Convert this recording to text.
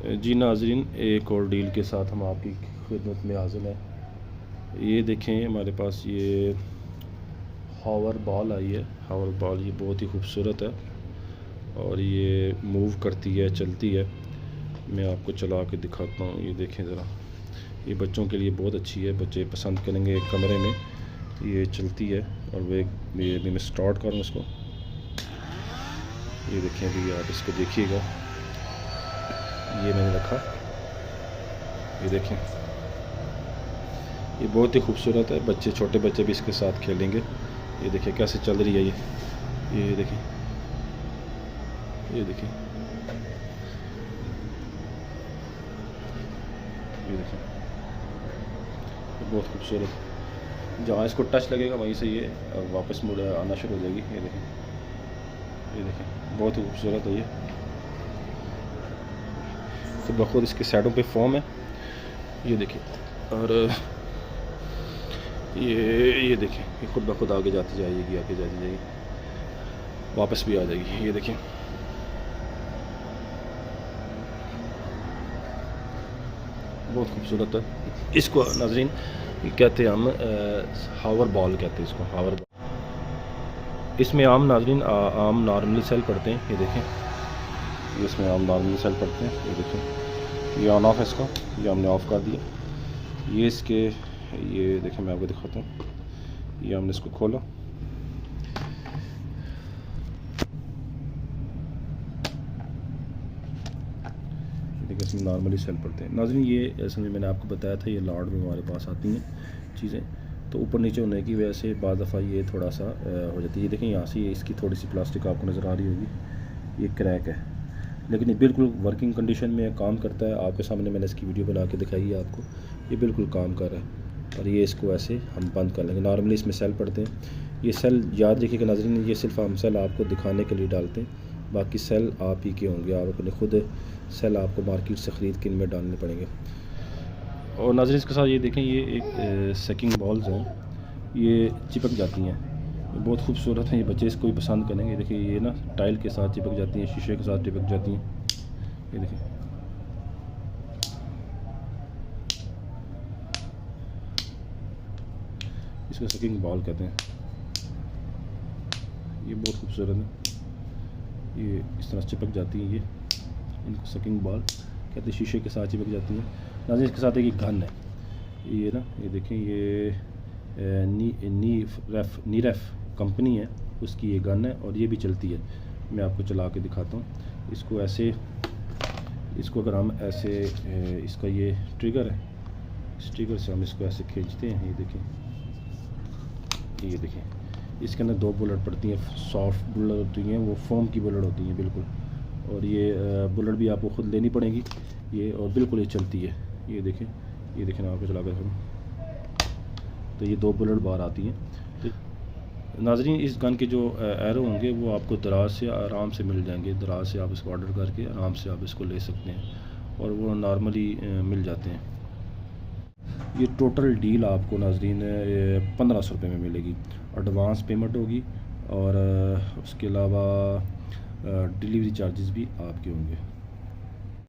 जी नाज़रीन, एक और डील के साथ हम आपकी खिदमत में हाज़िर हैं। ये देखें, हमारे पास ये हावर बॉल आई है। हावर बॉल ये बहुत ही खूबसूरत है और ये मूव करती है, चलती है। मैं आपको चला के दिखाता हूँ। ये देखें ज़रा, ये बच्चों के लिए बहुत अच्छी है, बच्चे पसंद करेंगे। एक कमरे में ये चलती है और वे ये मैं स्टार्ट करूँ इसको। ये देखें अभी, आप इसको देखिएगा। ये मैंने रखा, ये देखें, ये बहुत ही खूबसूरत है। बच्चे, छोटे बच्चे भी इसके साथ खेलेंगे। ये देखें कैसे चल रही है ये देखें, ये देखें, ये देखें, बहुत खूबसूरत। जहाँ इसको टच लगेगा वहीं से ये वापस मुड़ आना शुरू हो जाएगी। ये देखें, ये देखें, बहुत ही खूबसूरत है ये। तो बखुद इसके साइडों पे फॉर्म है, ये देखिए। और ये देखें, ये खुद ब खुद आगे जाती जाएगी, आगे जाती जाएगी, वापस भी आ जाएगी। ये देखें, बहुत खूबसूरत है। इसको नाज़रीन कहते हैं हम हावर बॉल कहते हैं इसको, हावर बॉल। इसमें आम नाज़रीन आम नॉर्मली सेल पड़ते हैं। ये देखें, इसमें आम नॉर्मली सेल पड़ते हैं। ये देखें, ये ऑन ऑफ है इसका, ये हमने ऑफ़ कर दिया। ये इसके, ये देखें, मैं आपको दिखाता हूँ। ये हमने इसको खोला, देखिए इसमें नॉर्मली सेल पड़ते हैं। नाज़रीन ये ऐसे में मैंने आपको बताया था, ये लॉर्ड में हमारे पास आती हैं चीज़ें, तो ऊपर नीचे होने की वजह से बाज़ दफ़ा ये थोड़ा सा हो जाती है। ये देखें, यहाँ से ये इसकी थोड़ी सी प्लास्टिक आपको नज़र आ रही होगी, ये क्रैक है, लेकिन ये बिल्कुल वर्किंग कंडीशन में काम करता है। आपके सामने मैंने इसकी वीडियो बना के दिखाई है आपको, ये बिल्कुल काम कर रहा है। और ये इसको ऐसे हम बंद कर लेंगे। नॉर्मली इसमें सेल पड़ते हैं। ये सेल याद रखिएगा नाज़रीन, ये सिर्फ हम सेल आपको दिखाने के लिए डालते हैं, बाकी सेल आप ही के होंगे। आप अपने खुद सेल आपको मार्केट से ख़रीद के इनमें डालने पड़ेंगे। और नाज़रीन इसके साथ ये देखें, ये एक सेकिंग बॉल्स हैं, ये चिपक जाती हैं, ये बहुत खूबसूरत हैं। ये बच्चे इसको भी पसंद करेंगे। देखिए, ये ना टाइल के साथ चिपक जाती हैं, शीशे के साथ चिपक जाती हैं। ये देखें, इसको सकिंग बॉल कहते हैं। ये बहुत खूबसूरत है, ये इस तरह चिपक जाती है। ये इनको सकिंग बॉल कहते हैं, शीशे के साथ चिपक जाती हैं। नाज़रीन इसके साथ एक गन है, ये ना, ये देखें, ये नी रेफ कंपनी है, उसकी ये गन है और ये भी चलती है। मैं आपको चला के दिखाता हूँ। इसको ऐसे, इसको अगर हम ऐसे, इसका ये ट्रिगर है, इस ट्रिगर से हम इसको ऐसे खींचते हैं। ये देखें, ये देखें, इसके अंदर 2 बुलेट पड़ती हैं। सॉफ्ट बुलेट होती हैं, वो फोम की बुलेट होती हैं बिल्कुल। और ये बुलेट भी आपको ख़ुद लेनी पड़ेगी ये, और बिल्कुल ये चलती है। ये देखें, ये देखें, मैं आपको चला कर हम, तो ये 2 बुलेट बाहर आती हैं। तो नाज़रीन इस गन के जो एरो होंगे वो आपको दराज से आराम से मिल जाएंगे। दराज से आप इसको ऑर्डर करके आराम से आप इसको ले सकते हैं और वो नॉर्मली मिल जाते हैं। ये टोटल डील आपको नाज़रीन 1500 रुपये में मिलेगी। एडवांस पेमेंट होगी और उसके अलावा डिलीवरी चार्जेस भी आपके होंगे।